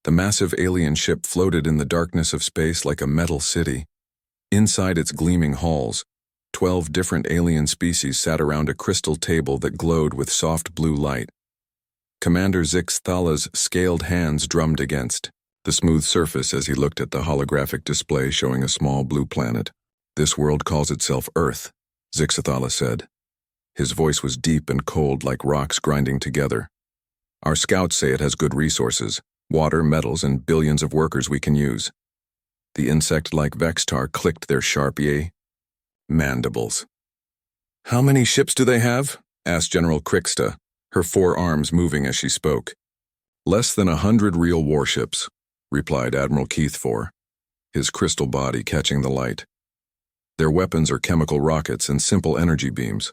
The massive alien ship floated in the darkness of space like a metal city. Inside its gleaming halls, 12 different alien species sat around a crystal table that glowed with soft blue light. Commander Zix Thala's scaled hands drummed against the smooth surface as he looked at the holographic display showing a small blue planet. "This world calls itself Earth," Zixathala said. His voice was deep and cold like rocks grinding together. "Our scouts say it has good resources, water, metals, and billions of workers we can use." The insect-like Vextar clicked their sharp mandibles. "How many ships do they have?" asked General Krixta, her 4 arms moving as she spoke. "Less than 100 real warships," replied Admiral Keithfor, his crystal body catching the light. "Their weapons are chemical rockets and simple energy beams.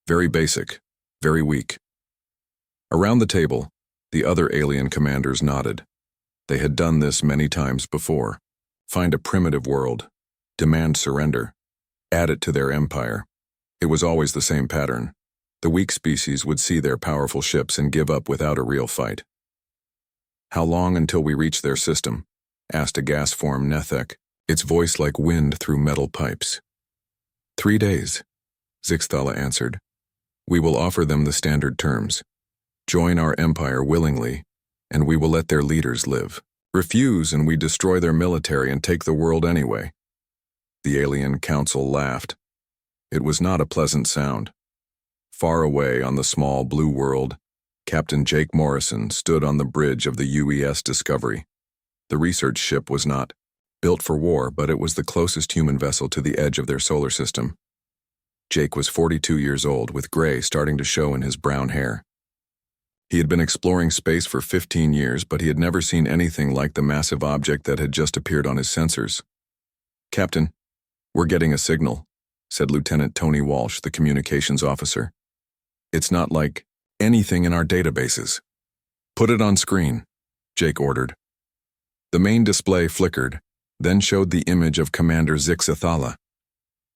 Very basic, very weak." Around the table, the other alien commanders nodded. They had done this many times before. Find a primitive world, demand surrender, add it to their empire. It was always the same pattern. The weak species would see their powerful ships and give up without a real fight. "How long until we reach their system?" asked a gas-form Nethek, its voice like wind through metal pipes. 3 days, Zixthala answered. "We will offer them the standard terms. Join our empire willingly, and we will let their leaders live. Refuse and we destroy their military and take the world anyway." The alien council laughed. It was not a pleasant sound. Far away on the small blue world, Captain Jake Morrison stood on the bridge of the UES Discovery. The research ship was not built for war, but it was the closest human vessel to the edge of their solar system. Jake was 42 years old, with gray starting to show in his brown hair. He had been exploring space for 15 years, but he had never seen anything like the massive object that had just appeared on his sensors. "Captain, we're getting a signal," said Lieutenant Tony Walsh, the communications officer. "It's not like anything in our databases." "Put it on screen," Jake ordered. The main display flickered, then showed the image of Commander Zixathala.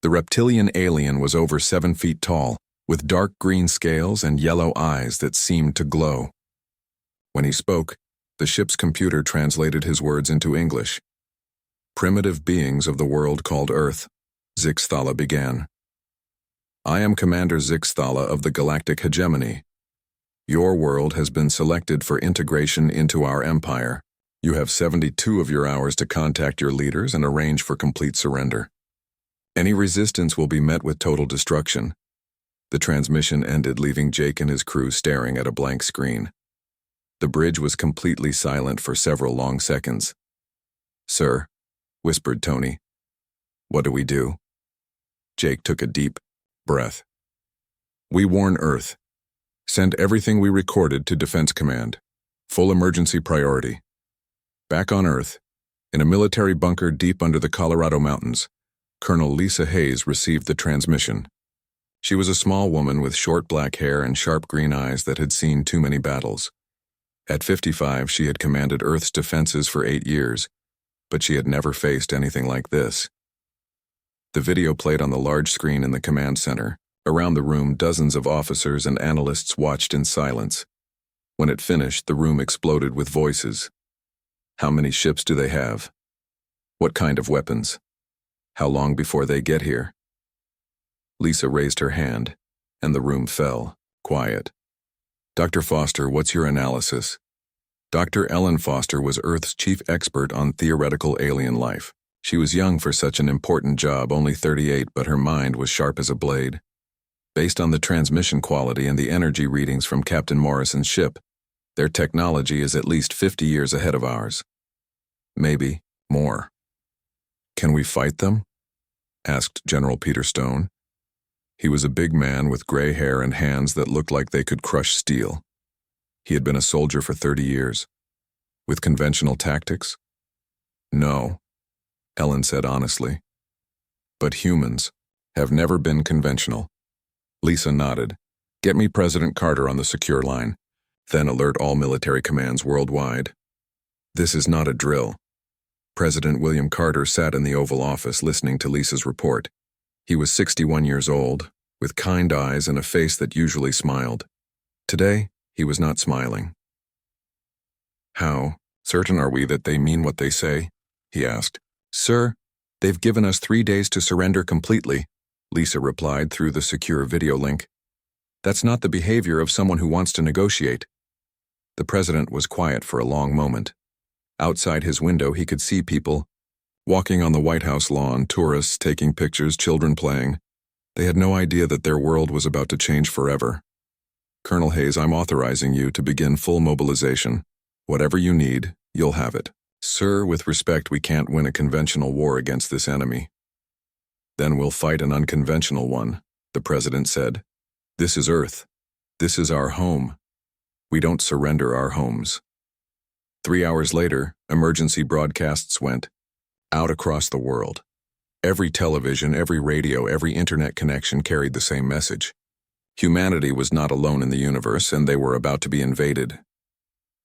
The reptilian alien was over 7 feet tall, with dark green scales and yellow eyes that seemed to glow. When he spoke, the ship's computer translated his words into English. "Primitive beings of the world called Earth," Zixthala began. "I am Commander Zixthala of the Galactic Hegemony. Your world has been selected for integration into our empire. You have 72 of your hours to contact your leaders and arrange for complete surrender. Any resistance will be met with total destruction." The transmission ended, leaving Jake and his crew staring at a blank screen. The bridge was completely silent for several long seconds. "Sir," whispered Tony. "What do we do?" Jake took a deep breath. "We warn Earth. Send everything we recorded to Defense Command. Full emergency priority." Back on Earth, in a military bunker deep under the Colorado mountains, Colonel Lisa Hayes received the transmission. She was a small woman with short black hair and sharp green eyes that had seen too many battles. At 55, she had commanded Earth's defenses for 8 years, but she had never faced anything like this. The video played on the large screen in the command center. Around the room, dozens of officers and analysts watched in silence. When it finished, the room exploded with voices. "How many ships do they have? What kind of weapons? How long before they get here?" Lisa raised her hand, and the room fell, quiet. "Dr. Foster, what's your analysis?" Dr. Ellen Foster was Earth's chief expert on theoretical alien life. She was young for such an important job, only 38, but her mind was sharp as a blade. Based on the transmission quality and the energy readings from Captain Morrison's ship, their technology is at least 50 years ahead of ours. Maybe more. "Can we fight them?" asked General Peter Stone. He was a big man with gray hair and hands that looked like they could crush steel. He had been a soldier for 30 years. "With conventional tactics?" "No," Ellen said honestly. "But humans have never been conventional." Lisa nodded. "Get me President Carter on the secure line. Then alert all military commands worldwide." This is not a drill. President William Carter sat in the Oval Office listening to Lisa's report. He was 61 years old, with kind eyes and a face that usually smiled. Today, he was not smiling. "How," Certain are we that they mean what they say? He asked. Sir, they've given us 3 days to surrender completely, Lisa replied through the secure video link. That's not the behavior of someone who wants to negotiate. The president was quiet for a long moment. Outside his window, he could see people walking on the White House lawn, tourists taking pictures, children playing. They had no idea that their world was about to change forever. Colonel Hayes, I'm authorizing you to begin full mobilization. Whatever you need, you'll have it. Sir, with respect, we can't win a conventional war against this enemy. Then we'll fight an unconventional one, the president said. This is Earth. This is our home. We don't surrender our homes. 3 hours later, emergency broadcasts went out across the world. Every television, every radio, every internet connection carried the same message. Humanity was not alone in the universe, and they were about to be invaded.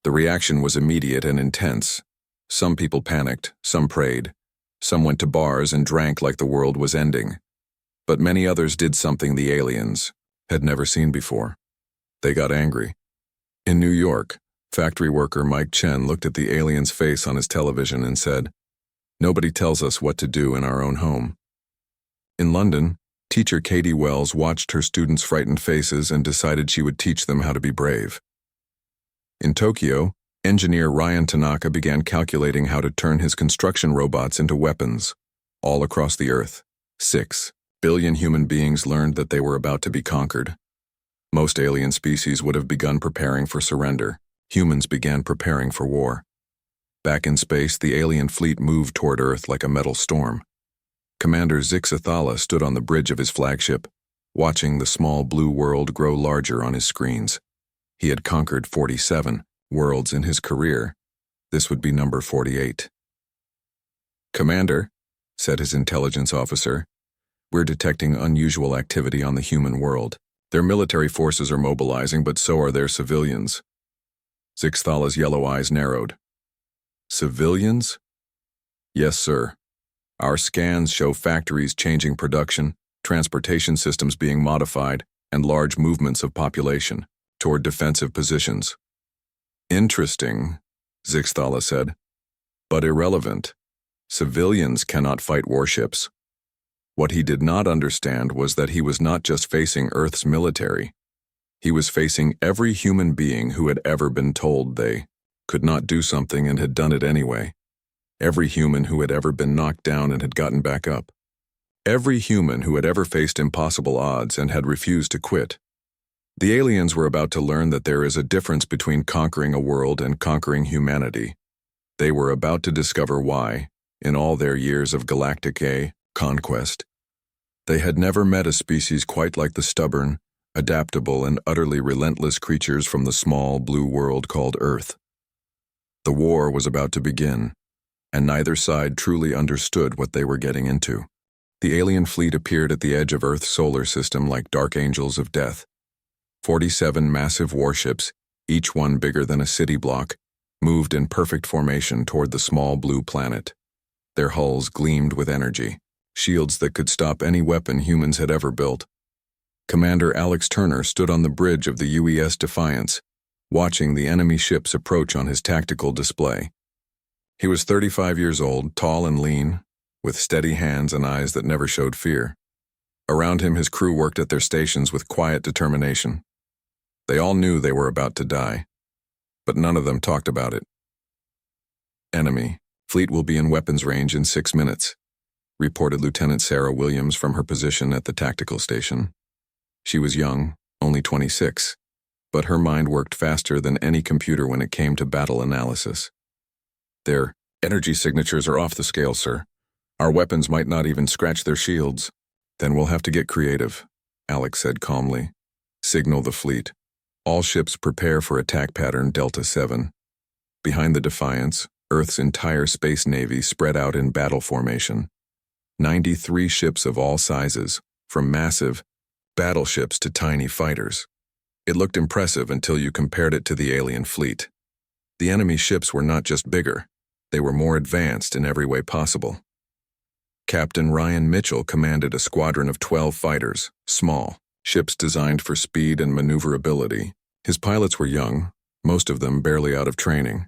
The reaction was immediate and intense. Some people panicked, some prayed, some went to bars and drank like the world was ending. But many others did something the aliens had never seen before. They got angry. In New York, factory worker Mike Chen looked at the alien's face on his television and said, "Nobody tells us what to do in our own home." In London, teacher Katie Wells watched her students' frightened faces and decided she would teach them how to be brave. In Tokyo, engineer Ryan Tanaka began calculating how to turn his construction robots into weapons. All across the Earth, 6 billion human beings learned that they were about to be conquered. Most alien species would have begun preparing for surrender. Humans began preparing for war. Back in space, the alien fleet moved toward Earth like a metal storm. Commander Zixathala stood on the bridge of his flagship, watching the small blue world grow larger on his screens. He had conquered 47 worlds in his career. This would be number 48. "Commander," said his intelligence officer, "we're detecting unusual activity on the human world. Their military forces are mobilizing, but so are their civilians." Zixthala's yellow eyes narrowed. "Civilians?" "Yes, sir. Our scans show factories changing production, transportation systems being modified, and large movements of population toward defensive positions." "Interesting," Zixthala said, "but irrelevant. Civilians cannot fight warships." What he did not understand was that he was not just facing Earth's military. He was facing every human being who had ever been told they could not do something and had done it anyway. Every human who had ever been knocked down and had gotten back up. Every human who had ever faced impossible odds and had refused to quit. The aliens were about to learn that there is a difference between conquering a world and conquering humanity. They were about to discover why, in all their years of galactic conquest, they had never met a species quite like the stubborn, adaptable, and utterly relentless creatures from the small blue world called Earth. The war was about to begin, and neither side truly understood what they were getting into. The alien fleet appeared at the edge of Earth's solar system like dark angels of death. 47 massive warships, each one bigger than a city block, moved in perfect formation toward the small blue planet. Their hulls gleamed with energy, shields that could stop any weapon humans had ever built. Commander Alex Turner stood on the bridge of the UES Defiance, watching the enemy ships approach on his tactical display. He was 35 years old, tall and lean, with steady hands and eyes that never showed fear. Around him, his crew worked at their stations with quiet determination. They all knew they were about to die, but none of them talked about it. "Enemy fleet will be in weapons range in 6 minutes, reported Lieutenant Sarah Williams from her position at the tactical station. She was young, only 26, but her mind worked faster than any computer when it came to battle analysis. "Their energy signatures are off the scale, sir. Our weapons might not even scratch their shields." "Then we'll have to get creative," Alex said calmly. "Signal the fleet. All ships prepare for attack pattern Delta 7. Behind the Defiance, Earth's entire space navy spread out in battle formation. 93 ships of all sizes, from massive battleships to tiny fighters. It looked impressive until you compared it to the alien fleet. The enemy ships were not just bigger, they were more advanced in every way possible. Captain Ryan Mitchell commanded a squadron of 12 fighters, small, ships designed for speed and maneuverability. His pilots were young, most of them barely out of training.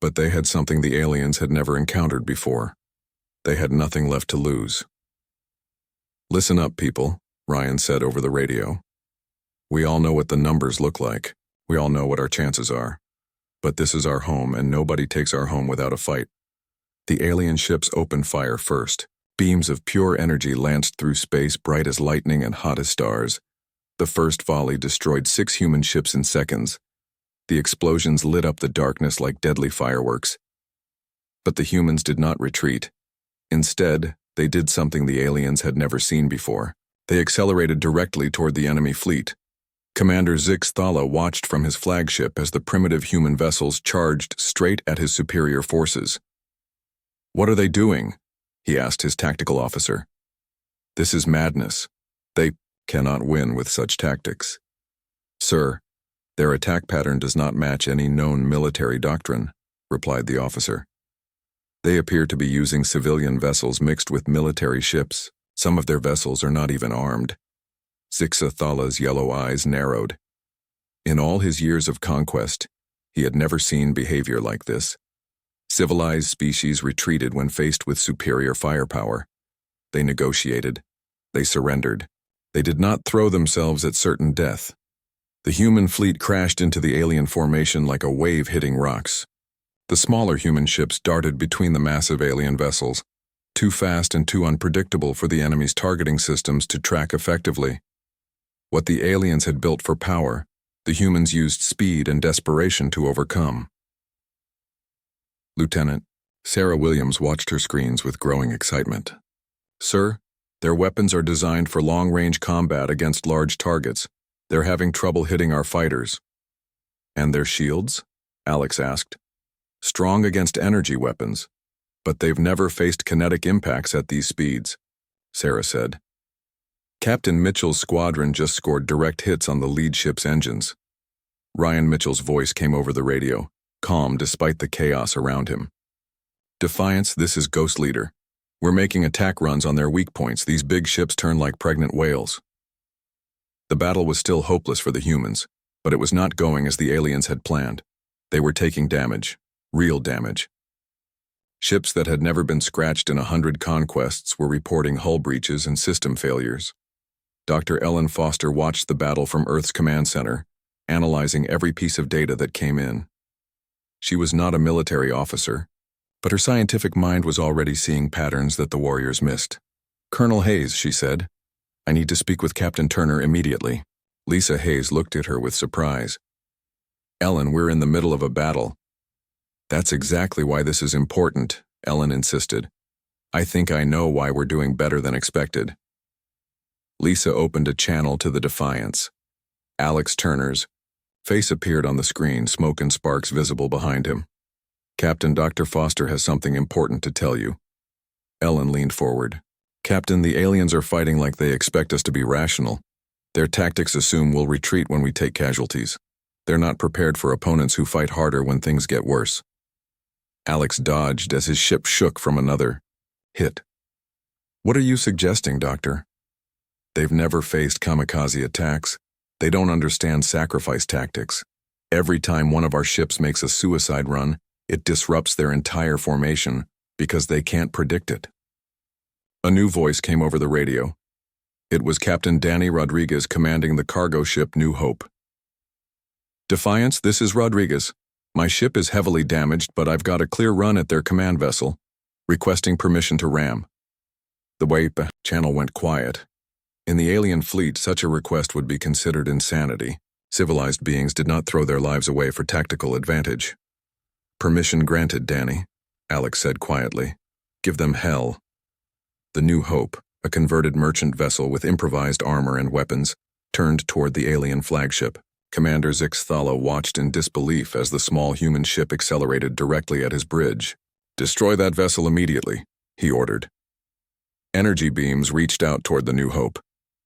But they had something the aliens had never encountered before. They had nothing left to lose. "Listen up, people," Ryan said over the radio. "We all know what the numbers look like. We all know what our chances are. But this is our home, and nobody takes our home without a fight." The alien ships opened fire first. Beams of pure energy lanced through space, bright as lightning and hot as stars. The first volley destroyed 6 human ships in seconds. The explosions lit up the darkness like deadly fireworks. But the humans did not retreat. Instead, they did something the aliens had never seen before. They accelerated directly toward the enemy fleet. Commander Zix Thala watched from his flagship as the primitive human vessels charged straight at his superior forces. "What are they doing?" he asked his tactical officer. "This is madness. They cannot win with such tactics." "Sir, their attack pattern does not match any known military doctrine," replied the officer. "They appear to be using civilian vessels mixed with military ships. Some of their vessels are not even armed." Zixa Thala's yellow eyes narrowed. In all his years of conquest, he had never seen behavior like this. Civilized species retreated when faced with superior firepower. They negotiated. They surrendered. They did not throw themselves at certain death. The human fleet crashed into the alien formation like a wave hitting rocks. The smaller human ships darted between the massive alien vessels, too fast and too unpredictable for the enemy's targeting systems to track effectively. What the aliens had built for power, the humans used speed and desperation to overcome. Lieutenant, Sarah Williams watched her screens with growing excitement. "Sir, their weapons are designed for long-range combat against large targets. They're having trouble hitting our fighters." "And their shields?" Alex asked. "Strong against energy weapons, but they've never faced kinetic impacts at these speeds," Sarah said. "Captain Mitchell's squadron just scored direct hits on the lead ship's engines." Ryan Mitchell's voice came over the radio, calm despite the chaos around him. "Defiance, this is Ghost Leader. We're making attack runs on their weak points. These big ships turn like pregnant whales." The battle was still hopeless for the humans, but it was not going as the aliens had planned. They were taking damage, real damage. Ships that had never been scratched in 100 conquests were reporting hull breaches and system failures. Dr. Ellen Foster watched the battle from Earth's command center, analyzing every piece of data that came in. She was not a military officer, but her scientific mind was already seeing patterns that the warriors missed. "Colonel Hayes," she said, "I need to speak with Captain Turner immediately." Lisa Hayes looked at her with surprise. "Ellen, we're in the middle of a battle." "That's exactly why this is important," Ellen insisted. "I think I know why we're doing better than expected." Lisa opened a channel to the Defiance. Alex Turner's face appeared on the screen, smoke and sparks visible behind him. "Captain, Dr. Foster has something important to tell you." Ellen leaned forward. "Captain, the aliens are fighting like they expect us to be rational. Their tactics assume we'll retreat when we take casualties. They're not prepared for opponents who fight harder when things get worse." Alex dodged as his ship shook from another hit. "What are you suggesting, Doctor?" "They've never faced kamikaze attacks. They don't understand sacrifice tactics. Every time one of our ships makes a suicide run, it disrupts their entire formation because they can't predict it." A new voice came over the radio. It was Captain Danny Rodriguez commanding the cargo ship New Hope. "Defiance, this is Rodriguez. My ship is heavily damaged, but I've got a clear run at their command vessel. Requesting permission to ram." The WAPE channel went quiet. In the alien fleet, such a request would be considered insanity. Civilized beings did not throw their lives away for tactical advantage. "Permission granted, Danny," Alex said quietly. "Give them hell." The New Hope, a converted merchant vessel with improvised armor and weapons, turned toward the alien flagship. Commander Zix Thala watched in disbelief as the small human ship accelerated directly at his bridge. "Destroy that vessel immediately," he ordered. Energy beams reached out toward the New Hope,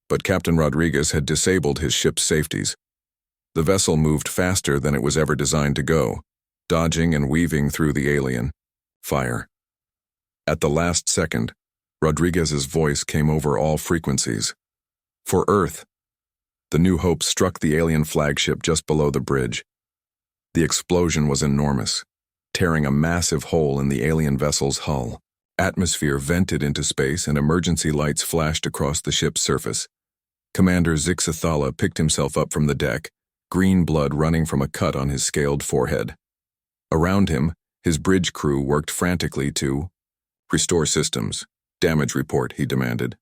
but Captain Rodriguez had disabled his ship's safeties. The vessel moved faster than it was ever designed to go, dodging and weaving through the alien fire. At the last second, Rodriguez's voice came over all frequencies. "For Earth." The New Hope struck the alien flagship just below the bridge. The explosion was enormous, tearing a massive hole in the alien vessel's hull. Atmosphere vented into space and emergency lights flashed across the ship's surface. Commander Zixathala picked himself up from the deck, green blood running from a cut on his scaled forehead. Around him, his bridge crew worked frantically to restore systems. Damage report, he demanded.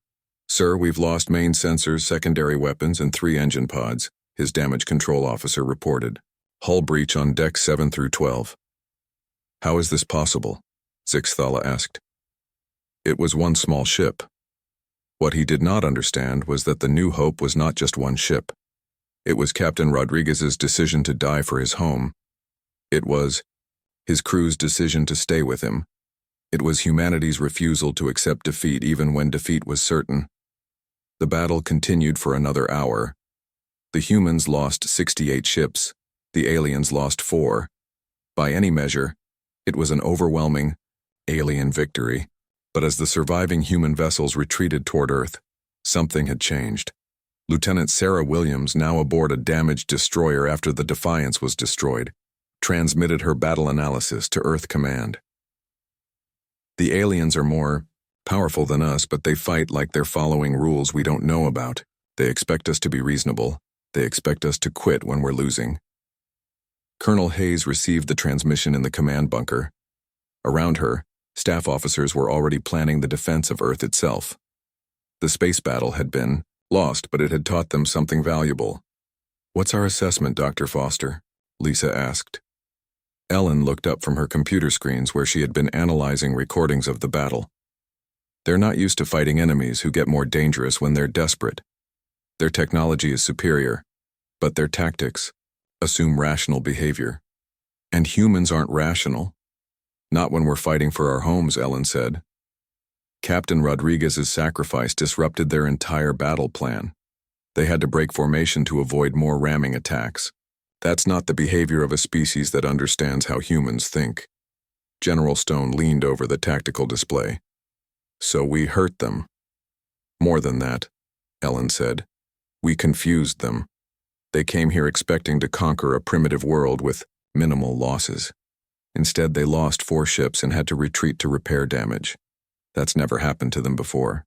Sir, we've lost main sensors, secondary weapons, and 3 engine pods, his damage control officer reported. Hull breach on decks 7 through 12. How is this possible? Zixathala asked. It was one small ship. What he did not understand was that the New Hope was not just one ship. It was Captain Rodriguez's decision to die for his home. It was his crew's decision to stay with him. It was humanity's refusal to accept defeat even when defeat was certain. The battle continued for another hour. The humans lost 68 ships. The aliens lost 4. By any measure, it was an overwhelming alien victory. But as the surviving human vessels retreated toward Earth, something had changed. Lieutenant Sarah Williams, now aboard a damaged destroyer after the Defiance was destroyed, transmitted her battle analysis to Earth Command. The aliens are more powerful than us, but they fight like they're following rules we don't know about. They expect us to be reasonable. They expect us to quit when we're losing. Colonel Hayes received the transmission in the command bunker. Around her, staff officers were already planning the defense of Earth itself. The space battle had been lost, but it had taught them something valuable. What's our assessment, Dr. Foster? Lisa asked. Ellen looked up from her computer screens where she had been analyzing recordings of the battle. They're not used to fighting enemies who get more dangerous when they're desperate. Their technology is superior, but their tactics assume rational behavior. And humans aren't rational. Not when we're fighting for our homes, Ellen said. Captain Rodriguez's sacrifice disrupted their entire battle plan. They had to break formation to avoid more ramming attacks. That's not the behavior of a species that understands how humans think. General Stone leaned over the tactical display. So we hurt them. More than that, Ellen said. We confused them. They came here expecting to conquer a primitive world with minimal losses. Instead, they lost 4 ships and had to retreat to repair damage. That's never happened to them before.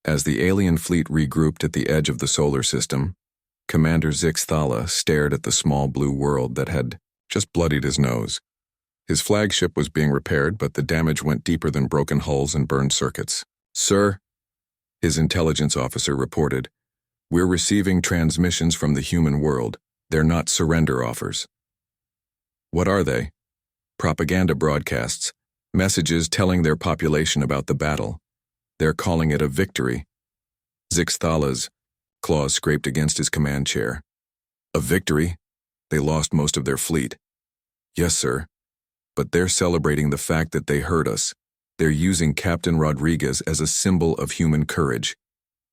As the alien fleet regrouped at the edge of the solar system, Commander Zixathala stared at the small blue world that had just bloodied his nose. His flagship was being repaired, but the damage went deeper than broken hulls and burned circuits. Sir, his intelligence officer reported, we're receiving transmissions from the human world. They're not surrender offers. What are they? Propaganda broadcasts, messages telling their population about the battle. They're calling it a victory. Zixathala's claws scraped against his command chair. A victory? They lost most of their fleet. Yes, sir. But they're celebrating the fact that they hurt us. They're using Captain Rodriguez as a symbol of human courage.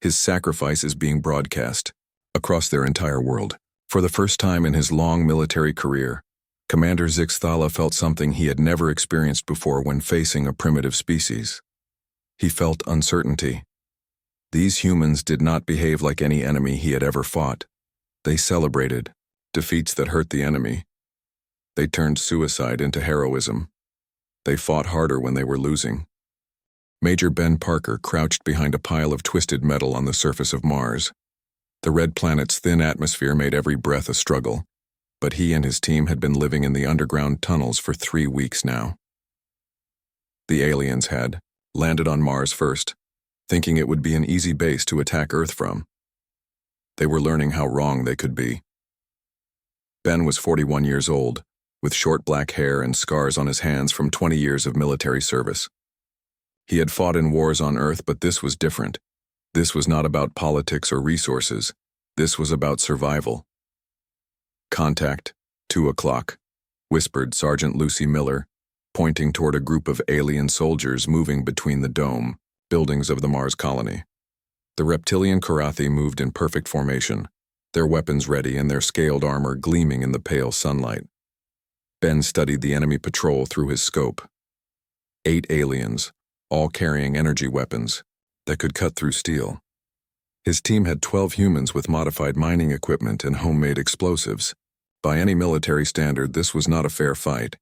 His sacrifice is being broadcast across their entire world. For the first time in his long military career, Commander Zixathala felt something he had never experienced before when facing a primitive species. He felt uncertainty. These humans did not behave like any enemy he had ever fought. They celebrated defeats that hurt the enemy. They turned suicide into heroism. They fought harder when they were losing. Major Ben Parker crouched behind a pile of twisted metal on the surface of Mars. The red planet's thin atmosphere made every breath a struggle, but he and his team had been living in the underground tunnels for 3 weeks now. The aliens had landed on Mars first, thinking it would be an easy base to attack Earth from. They were learning how wrong they could be. Ben was 41 years old, with short black hair and scars on his hands from 20 years of military service. He had fought in wars on Earth, but this was different. This was not about politics or resources. This was about survival. Contact, 2 o'clock, whispered Sergeant Lucy Miller, pointing toward a group of alien soldiers moving between the dome buildings of the Mars colony. The reptilian Karathi moved in perfect formation, their weapons ready and their scaled armor gleaming in the pale sunlight. Ben studied the enemy patrol through his scope. 8 aliens, all carrying energy weapons that could cut through steel. His team had 12 humans with modified mining equipment and homemade explosives. By any military standard, this was not a fair fight.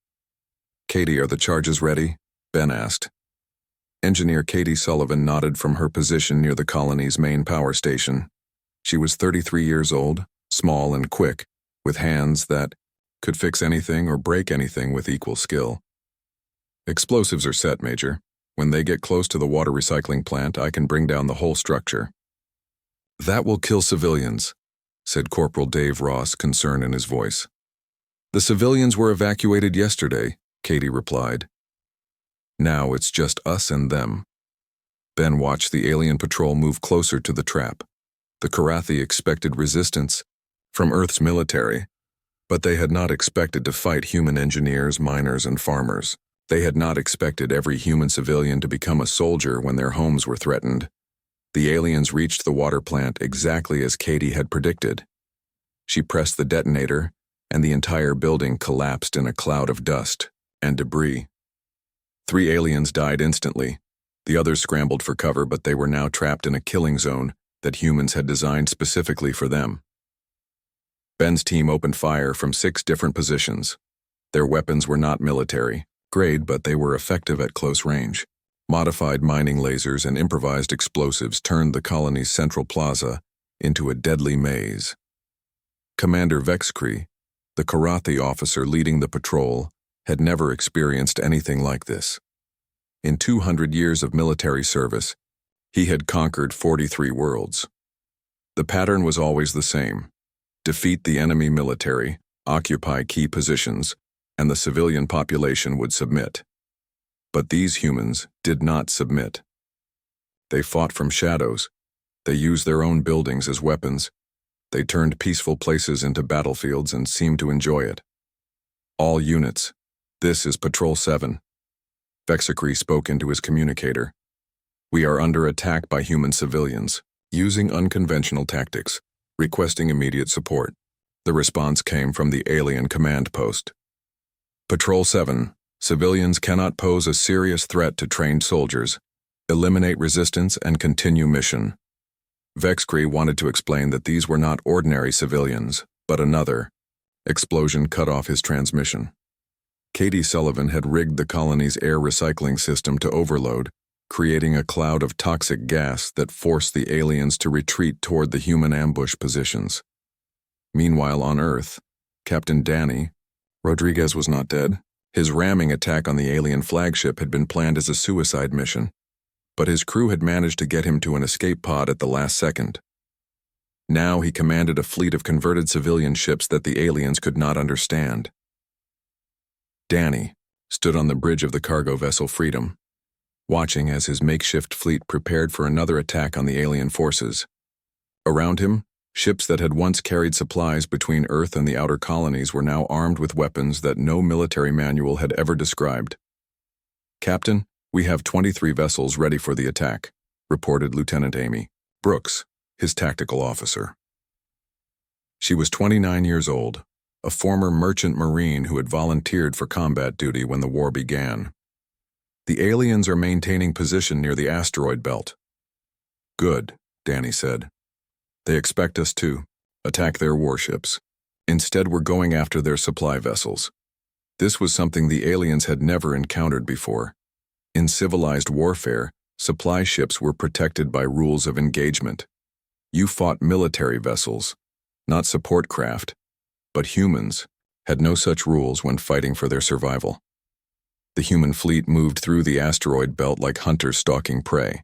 Katie, are the charges ready? Ben asked. Engineer Katie Sullivan nodded from her position near the colony's main power station. She was 33 years old, small and quick, with hands that could fix anything or break anything with equal skill. Explosives are set, Major. When they get close to the water recycling plant, I can bring down the whole structure. That will kill civilians, said Corporal Dave Ross, concern in his voice. The civilians were evacuated yesterday, Katie replied. Now it's just us and them. Ben watched the alien patrol move closer to the trap. The Karathi expected resistance from Earth's military, but they had not expected to fight human engineers, miners, and farmers. They had not expected every human civilian to become a soldier when their homes were threatened. The aliens reached the water plant exactly as Katie had predicted. She pressed the detonator, and the entire building collapsed in a cloud of dust and debris. 3 aliens died instantly. The others scrambled for cover, but they were now trapped in a killing zone that humans had designed specifically for them. Ben's team opened fire from 6 different positions. Their weapons were not military grade, but they were effective at close range. Modified mining lasers and improvised explosives turned the colony's central plaza into a deadly maze. Commander Vexcree, the Karathi officer leading the patrol, had never experienced anything like this. In 200 years of military service, he had conquered 43 worlds. The pattern was always the same: defeat the enemy military, occupy key positions, and the civilian population would submit. But these humans did not submit. They fought from shadows. They used their own buildings as weapons. They turned peaceful places into battlefields and seemed to enjoy it. All units, this is Patrol 7. Vexicree spoke into his communicator. We are under attack by human civilians, using unconventional tactics, requesting immediate support. The response came from the alien command post. Patrol 7. Civilians cannot pose a serious threat to trained soldiers. Eliminate resistance and continue mission. Vexcree wanted to explain that these were not ordinary civilians, but another. Explosion cut off his transmission. Katie Sullivan had rigged the colony's air recycling system to overload, creating a cloud of toxic gas that forced the aliens to retreat toward the human ambush positions. Meanwhile, on Earth, Captain Danny Rodriguez was not dead. His ramming attack on the alien flagship had been planned as a suicide mission, but his crew had managed to get him to an escape pod at the last second. Now he commanded a fleet of converted civilian ships that the aliens could not understand. Danny stood on the bridge of the cargo vessel Freedom, watching as his makeshift fleet prepared for another attack on the alien forces. Around him, ships that had once carried supplies between Earth and the outer colonies were now armed with weapons that no military manual had ever described. Captain, we have 23 vessels ready for the attack, reported Lieutenant Amy Brooks, his tactical officer. She was 29 years old, a former merchant marine who had volunteered for combat duty when the war began. The aliens are maintaining position near the asteroid belt. Good, Danny said. They expect us to attack their warships. Instead, we're going after their supply vessels. This was something the aliens had never encountered before. In civilized warfare, supply ships were protected by rules of engagement. You fought military vessels, not support craft, but humans had no such rules when fighting for their survival. The human fleet moved through the asteroid belt like hunters stalking prey.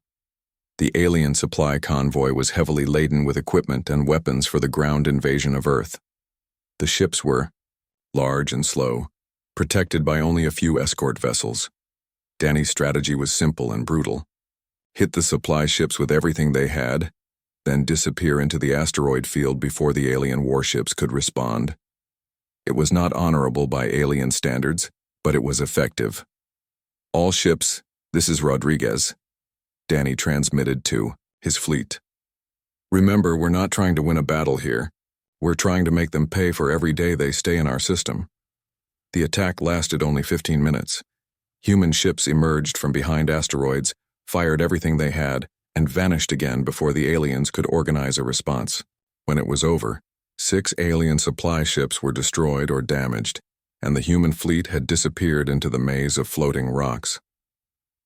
The alien supply convoy was heavily laden with equipment and weapons for the ground invasion of Earth. The ships were large and slow, protected by only a few escort vessels. Danny's strategy was simple and brutal. Hit the supply ships with everything they had, then disappear into the asteroid field before the alien warships could respond. It was not honorable by alien standards, but it was effective. All ships, this is Rodriguez, Danny transmitted to his fleet. Remember, we're not trying to win a battle here. We're trying to make them pay for every day they stay in our system. The attack lasted only 15 minutes. Human ships emerged from behind asteroids, fired everything they had, and vanished again before the aliens could organize a response. When it was over, 6 alien supply ships were destroyed or damaged, and the human fleet had disappeared into the maze of floating rocks.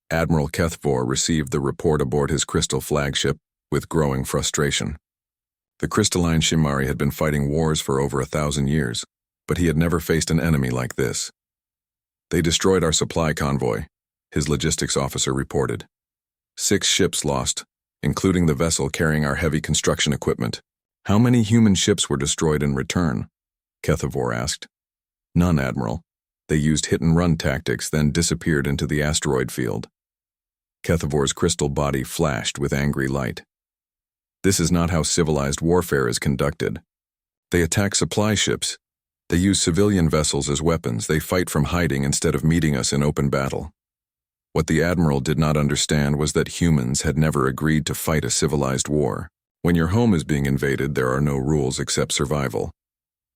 Admiral Kethvor received the report aboard his crystal flagship with growing frustration. The crystalline Shimari had been fighting wars for over 1,000 years, but he had never faced an enemy like this. "They destroyed our supply convoy," his logistics officer reported. 6 ships lost, including the vessel carrying our heavy construction equipment. "How many human ships were destroyed in return?" Kethvor asked. "None, Admiral. They used hit-and-run tactics, then disappeared into the asteroid field." Kethvor's crystal body flashed with angry light. "This is not how civilized warfare is conducted. They attack supply ships. They use civilian vessels as weapons. They fight from hiding instead of meeting us in open battle." What the Admiral did not understand was that humans had never agreed to fight a civilized war. When your home is being invaded, there are no rules except survival.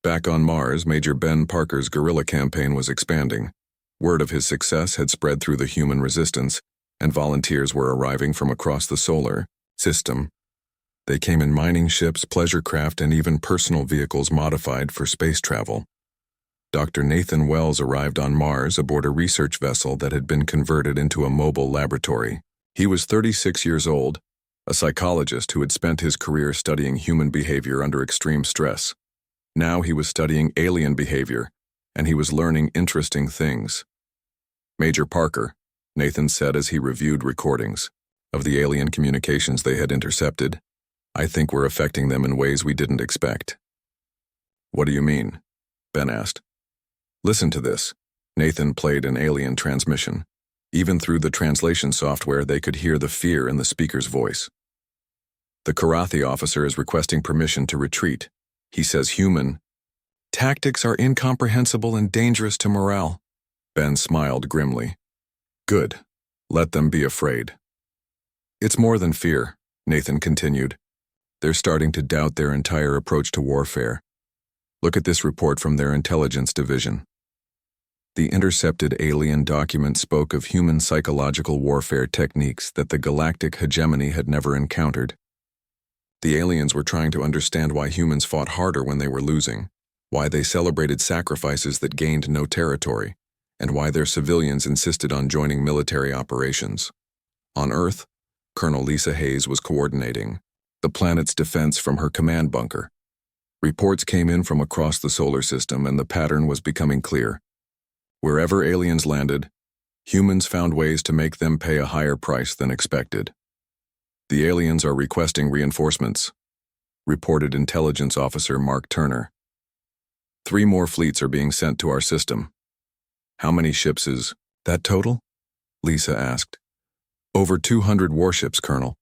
Back on Mars, Major Ben Parker's guerrilla campaign was expanding. Word of his success had spread through the human resistance, and volunteers were arriving from across the solar system. They came in mining ships, pleasure craft, and even personal vehicles modified for space travel. Dr. Nathan Wells arrived on Mars aboard a research vessel that had been converted into a mobile laboratory. He was 36 years old, a psychologist who had spent his career studying human behavior under extreme stress. Now he was studying alien behavior, and he was learning interesting things. "Major Parker," Nathan said as he reviewed recordings of the alien communications they had intercepted, "I think we're affecting them in ways we didn't expect." "What do you mean?" Ben asked. "Listen to this." Nathan played an alien transmission. Even through the translation software, they could hear the fear in the speaker's voice. "The Karathi officer is requesting permission to retreat. He says human tactics are incomprehensible and dangerous to morale." Ben smiled grimly. "Good. Let them be afraid." "It's more than fear," Nathan continued. "They're starting to doubt their entire approach to warfare. Look at this report from their intelligence division." The intercepted alien document spoke of human psychological warfare techniques that the galactic hegemony had never encountered. The aliens were trying to understand why humans fought harder when they were losing, why they celebrated sacrifices that gained no territory, and why their civilians insisted on joining military operations. On Earth, Colonel Lisa Hayes was coordinating the planet's defense from her command bunker. Reports came in from across the solar system, and the pattern was becoming clear. Wherever aliens landed, humans found ways to make them pay a higher price than expected. "The aliens are requesting reinforcements," reported Intelligence Officer Mark Turner. 3 more fleets are being sent to our system." "How many ships is that total?" Lisa asked. "Over 200 warships, Colonel.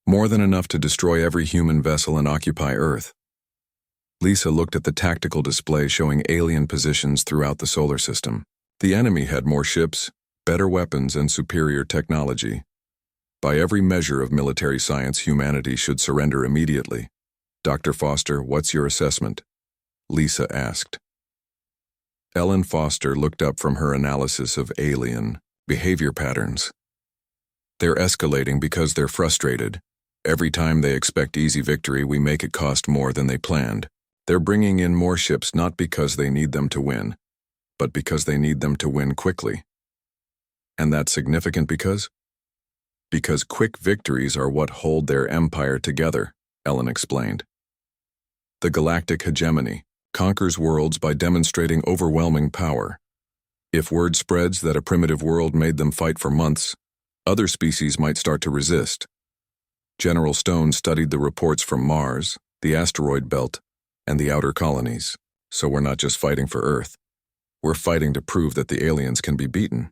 More than enough to destroy every human vessel and occupy Earth." Lisa looked at the tactical display showing alien positions throughout the solar system. The enemy had more ships, better weapons, and superior technology. By every measure of military science, humanity should surrender immediately. "Dr. Foster, what's your assessment?" Lisa asked. Ellen Foster looked up from her analysis of alien behavior patterns. "They're escalating because they're frustrated. Every time they expect easy victory, we make it cost more than they planned. They're bringing in more ships not because they need them to win, but because they need them to win quickly." "And that's significant because?" "Because quick victories are what hold their empire together," Ellen explained. "The galactic hegemony conquers worlds by demonstrating overwhelming power. If word spreads that a primitive world made them fight for months, other species might start to resist. General Stone studied the reports from Mars, the asteroid belt, and the outer colonies, so we're not just fighting for Earth. We're fighting to prove that the aliens can be beaten."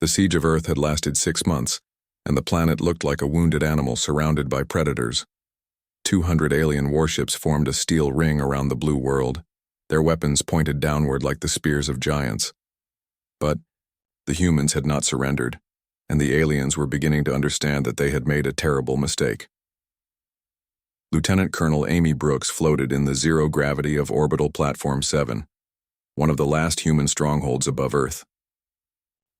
The siege of Earth had lasted 6 months, and the planet looked like a wounded animal surrounded by predators. 200 alien warships formed a steel ring around the blue world, their weapons pointed downward like the spears of giants. But the humans had not surrendered, and the aliens were beginning to understand that they had made a terrible mistake. Lieutenant Colonel Amy Brooks floated in the zero gravity of Orbital Platform 7, one of the last human strongholds above Earth.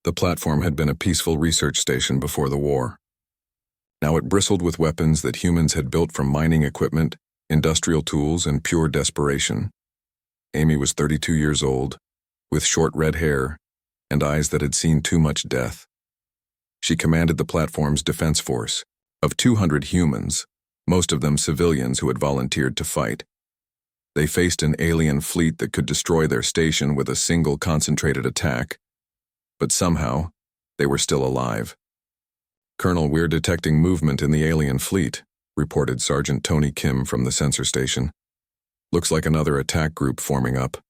The platform had been a peaceful research station before the war. Now it bristled with weapons that humans had built from mining equipment, industrial tools, and pure desperation. Amy was 32 years old, with short red hair and eyes that had seen too much death. She commanded the platform's defense force of 200 humans, most of them civilians who had volunteered to fight. They faced an alien fleet that could destroy their station with a single concentrated attack, but somehow they were still alive. "Colonel, we're detecting movement in the alien fleet," reported Sergeant Tony Kim from the sensor station. "Looks like another attack group forming up."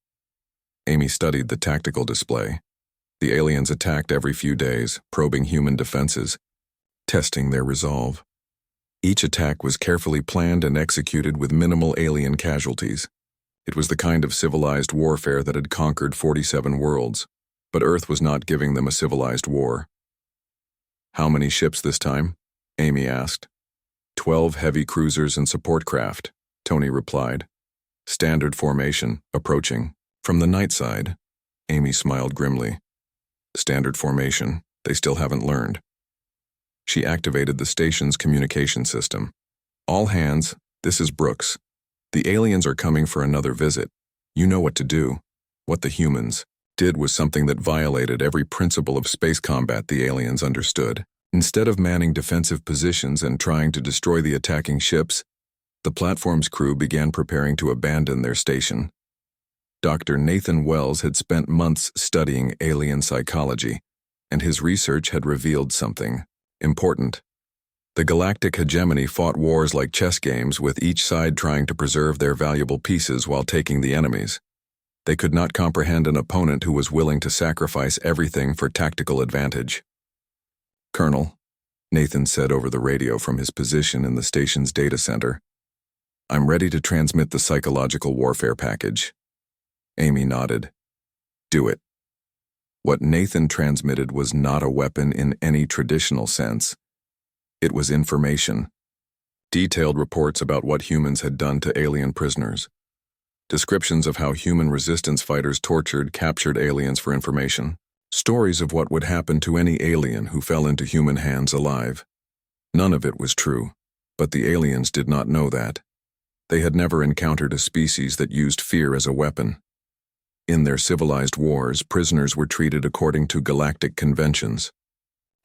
Amy studied the tactical display. The aliens attacked every few days, probing human defenses, testing their resolve. Each attack was carefully planned and executed with minimal alien casualties. It was the kind of civilized warfare that had conquered 47 worlds, but Earth was not giving them a civilized war. "How many ships this time?" Amy asked. 12 heavy cruisers and support craft, Tony replied. "Standard formation, approaching." From the night side, Amy smiled grimly. "Standard formation, they still haven't learned." She activated the station's communication system. "All hands, this is Brooks. The aliens are coming for another visit. You know what to do." What the humans did was something that violated every principle of space combat the aliens understood. Instead of manning defensive positions and trying to destroy the attacking ships, the platform's crew began preparing to abandon their station. Dr. Nathan Wells had spent months studying alien psychology, and his research had revealed something important. The galactic hegemony fought wars like chess games, with each side trying to preserve their valuable pieces while taking the enemy's. They could not comprehend an opponent who was willing to sacrifice everything for tactical advantage. "Colonel," Nathan said over the radio from his position in the station's data center, "I'm ready to transmit the psychological warfare package." Amy nodded. "Do it." What Nathan transmitted was not a weapon in any traditional sense. It was information. Detailed reports about what humans had done to alien prisoners. Descriptions of how human resistance fighters captured aliens for information. Stories of what would happen to any alien who fell into human hands alive. None of it was true, but the aliens did not know that. They had never encountered a species that used fear as a weapon. In their civilized wars, prisoners were treated according to galactic conventions.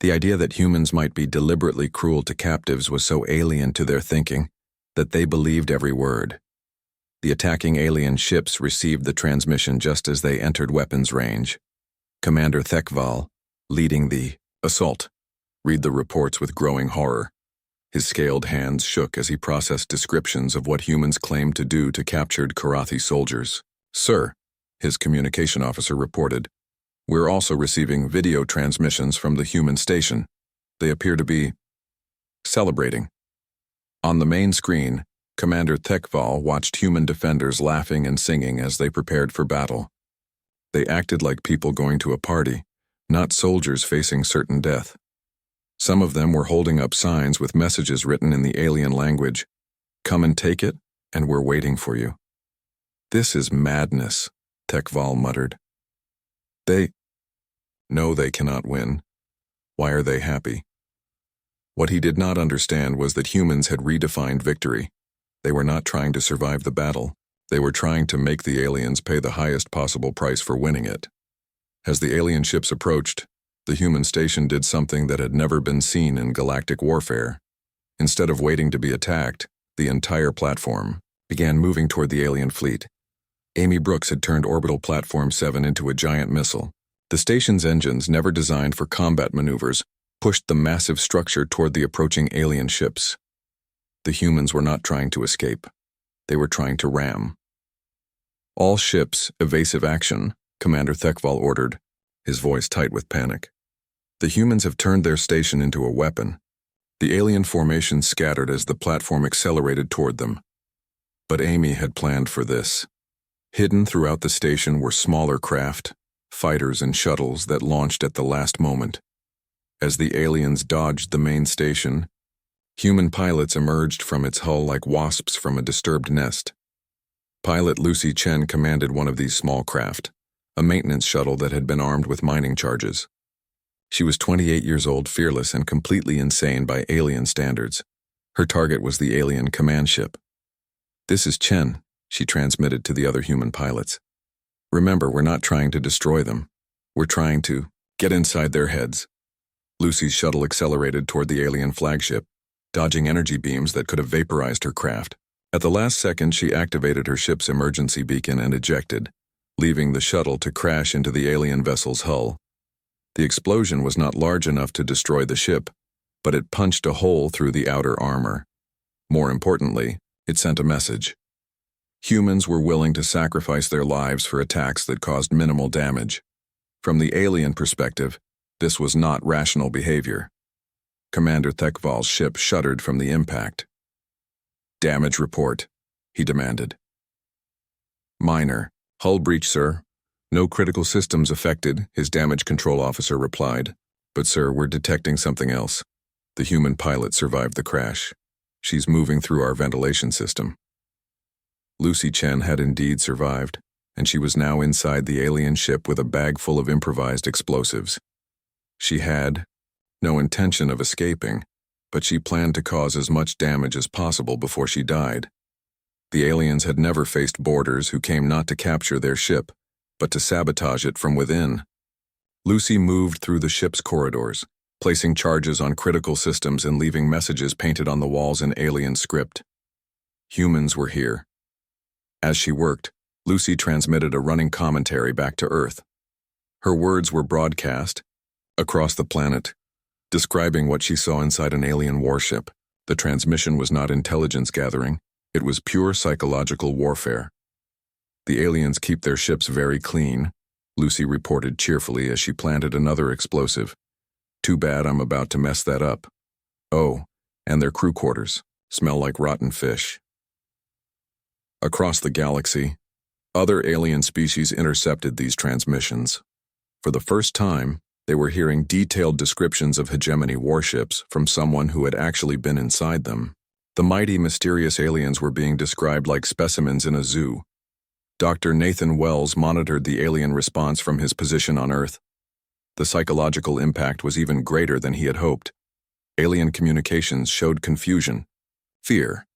The idea that humans might be deliberately cruel to captives was so alien to their thinking that they believed every word. The attacking alien ships received the transmission just as they entered weapons range. Commander Thekval, leading the assault, read the reports with growing horror. His scaled hands shook as he processed descriptions of what humans claimed to do to captured Karathi soldiers. "Sir," his communication officer reported, "we're also receiving video transmissions from the human station. They appear to be celebrating." On the main screen, Commander Thekval watched human defenders laughing and singing as they prepared for battle. They acted like people going to a party, not soldiers facing certain death. Some of them were holding up signs with messages written in the alien language. "Come and take it, and we're waiting for you." "This is madness," Thekval muttered. They know they cannot win. Why are they happy?" What he did not understand was that humans had redefined victory. They were not trying to survive the battle. They were trying to make the aliens pay the highest possible price for winning it. As the alien ships approached, the human station did something that had never been seen in galactic warfare. Instead of waiting to be attacked, the entire platform began moving toward the alien fleet. Amy Brooks had turned Orbital Platform 7 into a giant missile. The station's engines, never designed for combat maneuvers, pushed the massive structure toward the approaching alien ships. The humans were not trying to escape. They were trying to ram. "All ships, evasive action," Commander Thekval ordered, his voice tight with panic. "The humans have turned their station into a weapon." The alien formation scattered as the platform accelerated toward them. But Amy had planned for this. Hidden throughout the station were smaller craft, fighters and shuttles that launched at the last moment. As the aliens dodged the main station, human pilots emerged from its hull like wasps from a disturbed nest. Pilot Lucy Chen commanded one of these small craft, a maintenance shuttle that had been armed with mining charges. She was 28 years old, fearless and completely insane by alien standards. Her target was the alien command ship. "This is Chen," she transmitted to the other human pilots. Remember, we're not trying to destroy them. We're trying to get inside their heads. Lucy's shuttle accelerated toward the alien flagship, dodging energy beams that could have vaporized her craft. At the last second, she activated her ship's emergency beacon and ejected, leaving the shuttle to crash into the alien vessel's hull. The explosion was not large enough to destroy the ship, but it punched a hole through the outer armor. More importantly, it sent a message. Humans were willing to sacrifice their lives for attacks that caused minimal damage. From the alien perspective, this was not rational behavior. Commander Thekval's ship shuddered from the impact. "Damage report," he demanded. "Minor. Hull breach, sir. No critical systems affected," his damage control officer replied. "But sir, we're detecting something else. The human pilot survived the crash. She's moving through our ventilation system." Lucy Chen had indeed survived, and she was now inside the alien ship with a bag full of improvised explosives. She had no intention of escaping, but she planned to cause as much damage as possible before she died. The aliens had never faced boarders who came not to capture their ship, but to sabotage it from within. Lucy moved through the ship's corridors, placing charges on critical systems and leaving messages painted on the walls in alien script. Humans were here. As she worked, Lucy transmitted a running commentary back to Earth. Her words were broadcast across the planet, describing what she saw inside an alien warship. The transmission was not intelligence gathering, it was pure psychological warfare. "The aliens keep their ships very clean," Lucy reported cheerfully as she planted another explosive. "Too bad I'm about to mess that up. Oh, and their crew quarters smell like rotten fish." Across the galaxy, other alien species intercepted these transmissions. For the first time, they were hearing detailed descriptions of hegemony warships from someone who had actually been inside them. The mighty, mysterious aliens were being described like specimens in a zoo. Dr. Nathan Wells monitored the alien response from his position on Earth. The psychological impact was even greater than he had hoped. Alien communications showed confusion, fear,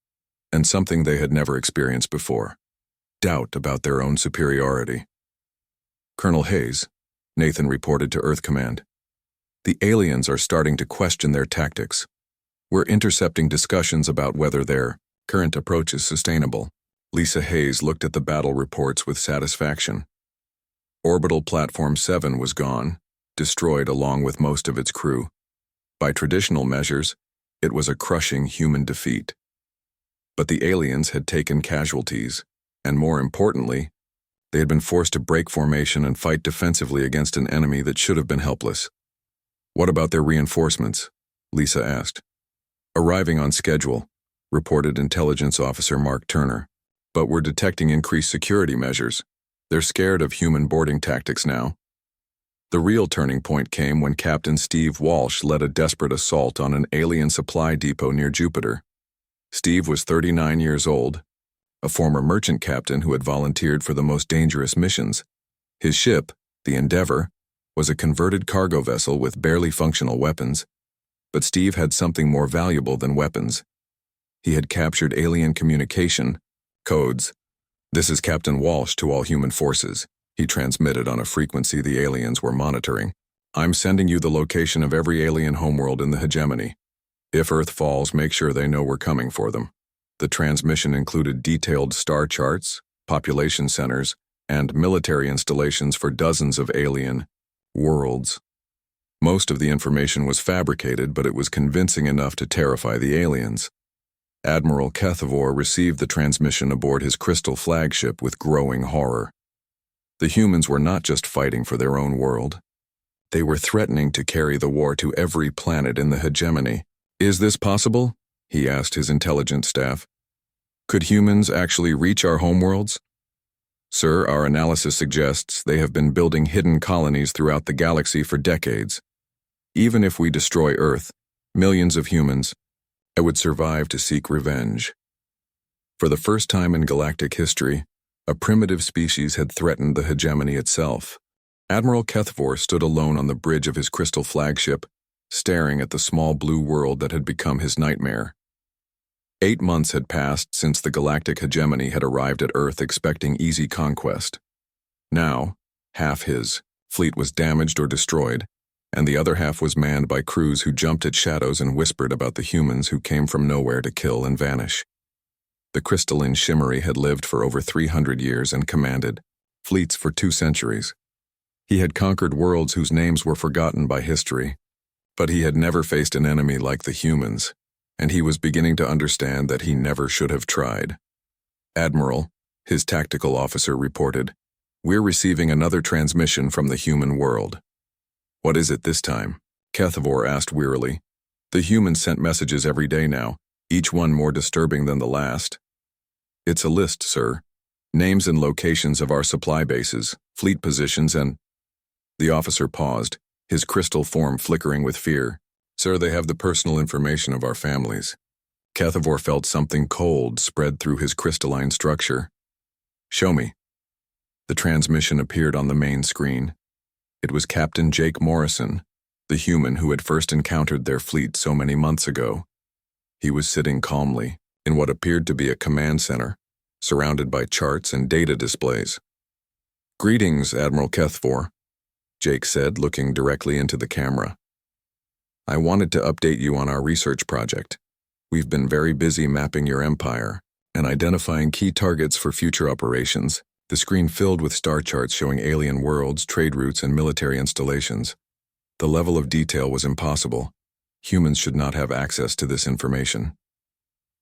and something they had never experienced before: doubt about their own superiority. "Colonel Hayes," Nathan reported to Earth Command, "the aliens are starting to question their tactics. We're intercepting discussions about whether their current approach is sustainable." Lisa Hayes looked at the battle reports with satisfaction. Orbital Platform 7 was gone, destroyed along with most of its crew. By traditional measures, it was a crushing human defeat. But the aliens had taken casualties, and more importantly, they had been forced to break formation and fight defensively against an enemy that should have been helpless. "What about their reinforcements?" Lisa asked. "Arriving on schedule," reported Intelligence Officer Mark Turner. "But we're detecting increased security measures. They're scared of human boarding tactics now." The real turning point came when Captain Steve Walsh led a desperate assault on an alien supply depot near Jupiter. Steve was 39 years old, a former merchant captain who had volunteered for the most dangerous missions. His ship, the Endeavor, was a converted cargo vessel with barely functional weapons. But Steve had something more valuable than weapons. He had captured alien communication codes. "This is Captain Walsh to all human forces," he transmitted on a frequency the aliens were monitoring. "I'm sending you the location of every alien homeworld in the hegemony. If Earth falls, make sure they know we're coming for them." The transmission included detailed star charts, population centers, and military installations for dozens of alien worlds. Most of the information was fabricated, but it was convincing enough to terrify the aliens. Admiral Kethvor received the transmission aboard his crystal flagship with growing horror. The humans were not just fighting for their own world. They were threatening to carry the war to every planet in the hegemony. "Is this possible?" he asked his intelligence staff. "Could humans actually reach our homeworlds?" "Sir, our analysis suggests they have been building hidden colonies throughout the galaxy for decades. Even if we destroy Earth, millions of humans would survive to seek revenge." For the first time in galactic history, a primitive species had threatened the hegemony itself. Admiral Kethvor stood alone on the bridge of his crystal flagship, staring at the small blue world that had become his nightmare. 8 months had passed since the galactic hegemony had arrived at Earth expecting easy conquest. Now, half his fleet was damaged or destroyed, and the other half was manned by crews who jumped at shadows and whispered about the humans who came from nowhere to kill and vanish. The crystalline Shimmery had lived for over 300 years and commanded fleets for 2 centuries. He had conquered worlds whose names were forgotten by history, but he had never faced an enemy like the humans, and he was beginning to understand that he never should have tried. "Admiral," his tactical officer reported, "we're receiving another transmission from the human world." "What is it this time?" Kethvor asked wearily. "The humans sent messages every day now, each one more disturbing than the last." "It's a list, sir. Names and locations of our supply bases, fleet positions, and—" The officer paused, his crystal form flickering with fear. "Sir, they have the personal information of our families." Kethvor felt something cold spread through his crystalline structure. "Show me." The transmission appeared on the main screen. It was Captain Jake Morrison, the human who had first encountered their fleet so many months ago. He was sitting calmly in what appeared to be a command center, surrounded by charts and data displays. "Greetings, Admiral Kethvor," Jake said, looking directly into the camera. "I wanted to update you on our research project. We've been very busy mapping your empire and identifying key targets for future operations." The screen filled with star charts showing alien worlds, trade routes, and military installations. The level of detail was impossible. Humans should not have access to this information.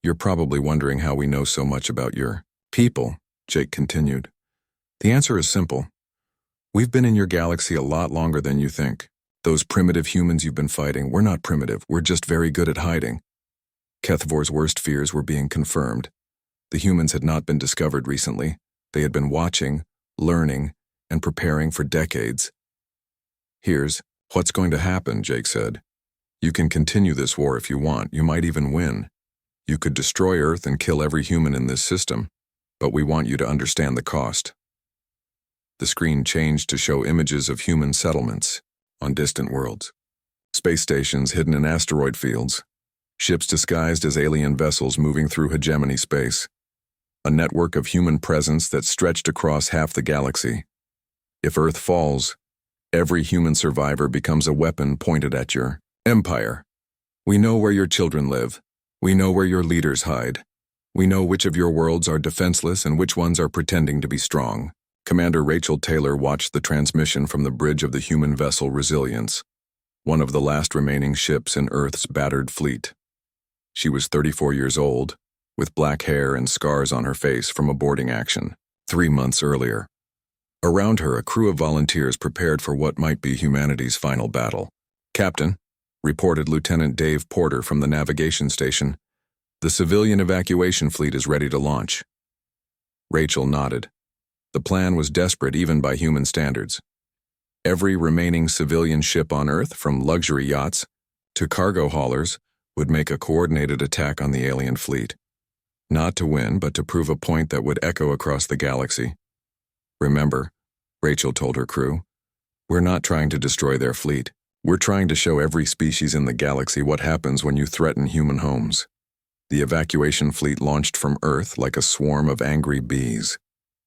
"You're probably wondering how we know so much about your people," Jake continued. "The answer is simple. We've been in your galaxy a lot longer than you think. Those primitive humans you've been fighting, we're not primitive, we're just very good at hiding." Kethvor's worst fears were being confirmed. The humans had not been discovered recently. They had been watching, learning, and preparing for decades. "Here's what's going to happen," Jake said. "You can continue this war if you want. You might even win. You could destroy Earth and kill every human in this system, but we want you to understand the cost." The screen changed to show images of human settlements on distant worlds. Space stations hidden in asteroid fields. Ships disguised as alien vessels moving through hegemony space. A network of human presence that stretched across half the galaxy. If Earth falls, every human survivor becomes a weapon pointed at your empire. "We know where your children live. We know where your leaders hide. We know which of your worlds are defenseless and which ones are pretending to be strong." Commander Rachel Taylor watched the transmission from the bridge of the human vessel Resilience, one of the last remaining ships in Earth's battered fleet. She was 34 years old, with black hair and scars on her face from a boarding action 3 months earlier. Around her, a crew of volunteers prepared for what might be humanity's final battle. "Captain," reported Lieutenant Dave Porter from the navigation station, "the civilian evacuation fleet is ready to launch." Rachel nodded. The plan was desperate even by human standards. Every remaining civilian ship on Earth, from luxury yachts to cargo haulers, would make a coordinated attack on the alien fleet. Not to win, but to prove a point that would echo across the galaxy. "Remember," Rachel told her crew, "we're not trying to destroy their fleet. We're trying to show every species in the galaxy what happens when you threaten human homes." The evacuation fleet launched from Earth like a swarm of angry bees.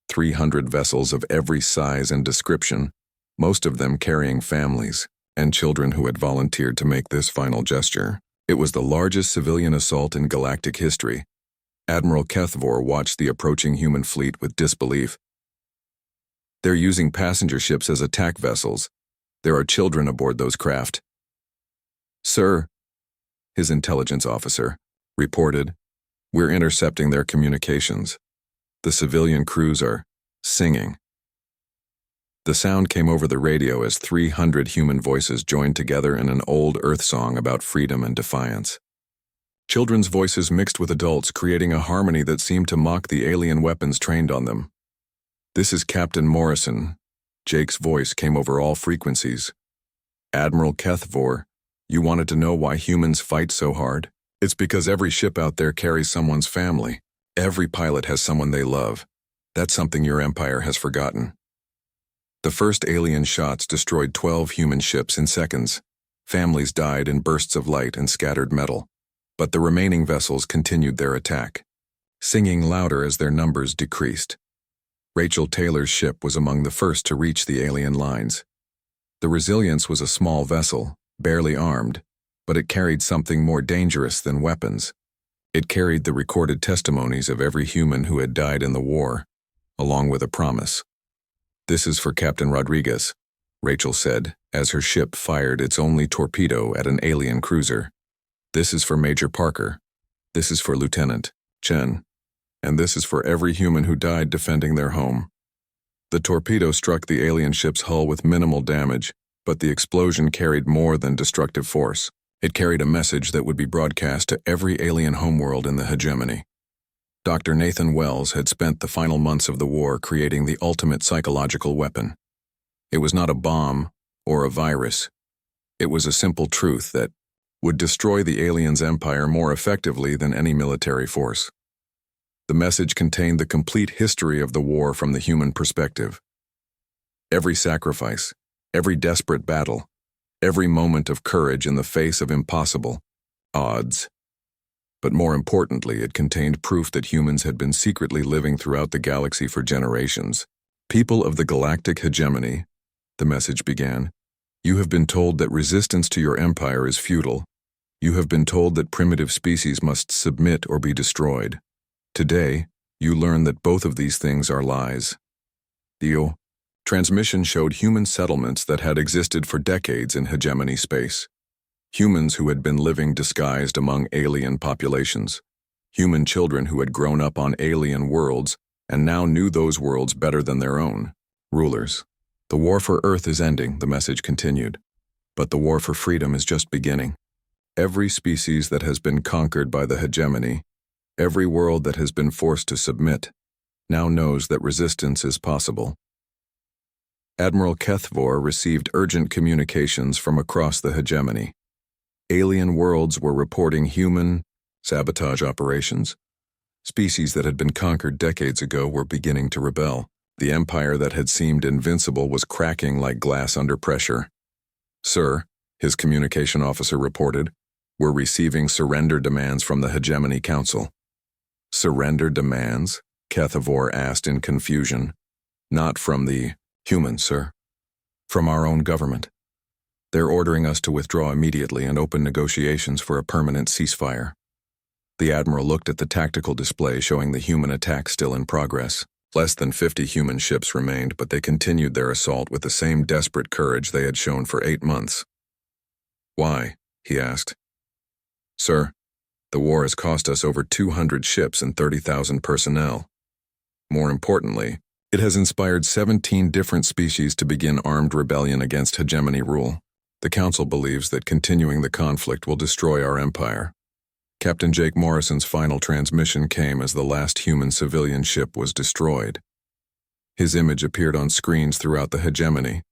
300 vessels of every size and description, most of them carrying families and children who had volunteered to make this final gesture. It was the largest civilian assault in galactic history. Admiral Kethvor watched the approaching human fleet with disbelief. "They're using passenger ships as attack vessels. There are children aboard those craft." "Sir," his intelligence officer reported, "we're intercepting their communications. The civilian crews are singing." The sound came over the radio as 300 human voices joined together in an old Earth song about freedom and defiance. Children's voices mixed with adults, creating a harmony that seemed to mock the alien weapons trained on them. "This is Captain Morrison." Jake's voice came over all frequencies. "Admiral Kethvor, you wanted to know why humans fight so hard? It's because every ship out there carries someone's family. Every pilot has someone they love. That's something your empire has forgotten." The first alien shots destroyed 12 human ships in seconds. Families died in bursts of light and scattered metal. But the remaining vessels continued their attack, singing louder as their numbers decreased. Rachel Taylor's ship was among the first to reach the alien lines. The Resilience was a small vessel, barely armed, but it carried something more dangerous than weapons. It carried the recorded testimonies of every human who had died in the war, along with a promise. "This is for Captain Rodriguez," Rachel said, as her ship fired its only torpedo at an alien cruiser. "This is for Major Parker. This is for Lieutenant Chen. And this is for every human who died defending their home." The torpedo struck the alien ship's hull with minimal damage, but the explosion carried more than destructive force. It carried a message that would be broadcast to every alien homeworld in the hegemony. Dr. Nathan Wells had spent the final months of the war creating the ultimate psychological weapon. It was not a bomb or a virus. It was a simple truth that would destroy the aliens' empire more effectively than any military force. The message contained the complete history of the war from the human perspective. Every sacrifice, every desperate battle, every moment of courage in the face of impossible odds. But more importantly, it contained proof that humans had been secretly living throughout the galaxy for generations. "People of the galactic hegemony," the message began, "you have been told that resistance to your empire is futile. You have been told that primitive species must submit or be destroyed. Today, you learn that both of these things are lies." The transmission showed human settlements that had existed for decades in hegemony space. Humans who had been living disguised among alien populations. Human children who had grown up on alien worlds and now knew those worlds better than their own. Rulers. "The war for Earth is ending," the message continued. "But the war for freedom is just beginning. Every species that has been conquered by the hegemony, every world that has been forced to submit, now knows that resistance is possible." Admiral Kethvor received urgent communications from across the hegemony. Alien worlds were reporting human sabotage operations. Species that had been conquered decades ago were beginning to rebel. The empire that had seemed invincible was cracking like glass under pressure. "Sir," his communication officer reported, "we're receiving surrender demands from the Hegemony Council." "Surrender demands?" Kethvor asked in confusion. "Not from the humans, sir. From our own government. They're ordering us to withdraw immediately and open negotiations for a permanent ceasefire." The admiral looked at the tactical display showing the human attack still in progress. Less than 50 human ships remained, but they continued their assault with the same desperate courage they had shown for 8 months. "Why?" he asked. "Sir, the war has cost us over 200 ships and 30,000 personnel. More importantly, it has inspired 17 different species to begin armed rebellion against hegemony rule. The Council believes that continuing the conflict will destroy our empire." Captain Jake Morrison's final transmission came as the last human civilian ship was destroyed. His image appeared on screens throughout the hegemony.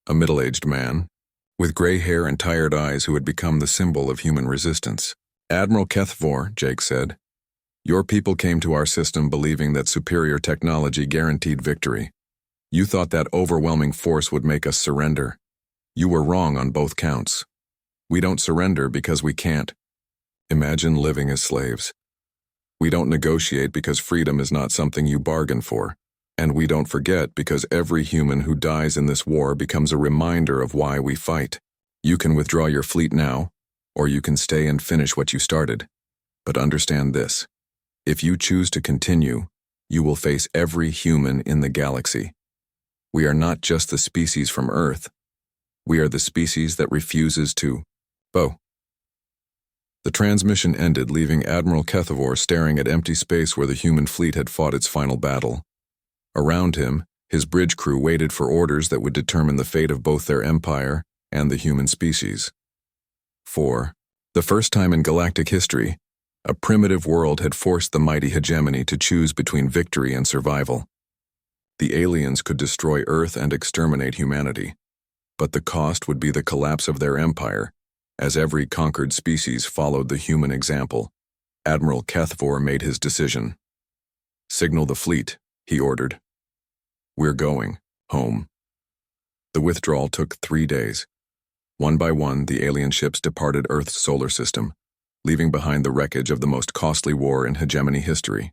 A middle-aged man, with gray hair and tired eyes who had become the symbol of human resistance. "Admiral Kethvor," Jake said, "your people came to our system believing that superior technology guaranteed victory. You thought that overwhelming force would make us surrender. You were wrong on both counts. We don't surrender because we can't. Imagine living as slaves. We don't negotiate because freedom is not something you bargain for. And we don't forget because every human who dies in this war becomes a reminder of why we fight. You can withdraw your fleet now, or you can stay and finish what you started. But understand this. If you choose to continue, you will face every human in the galaxy. We are not just the species from Earth. We are the species that refuses to bow." The transmission ended, leaving Admiral Kethvor staring at empty space where the human fleet had fought its final battle. Around him, his bridge crew waited for orders that would determine the fate of both their empire and the human species. For the first time in galactic history, a primitive world had forced the mighty hegemony to choose between victory and survival. The aliens could destroy Earth and exterminate humanity, but the cost would be the collapse of their empire. As every conquered species followed the human example, Admiral Kethvor made his decision. "Signal the fleet," he ordered. "We're going home." The withdrawal took 3 days. One by one, the alien ships departed Earth's solar system, leaving behind the wreckage of the most costly war in hegemony history.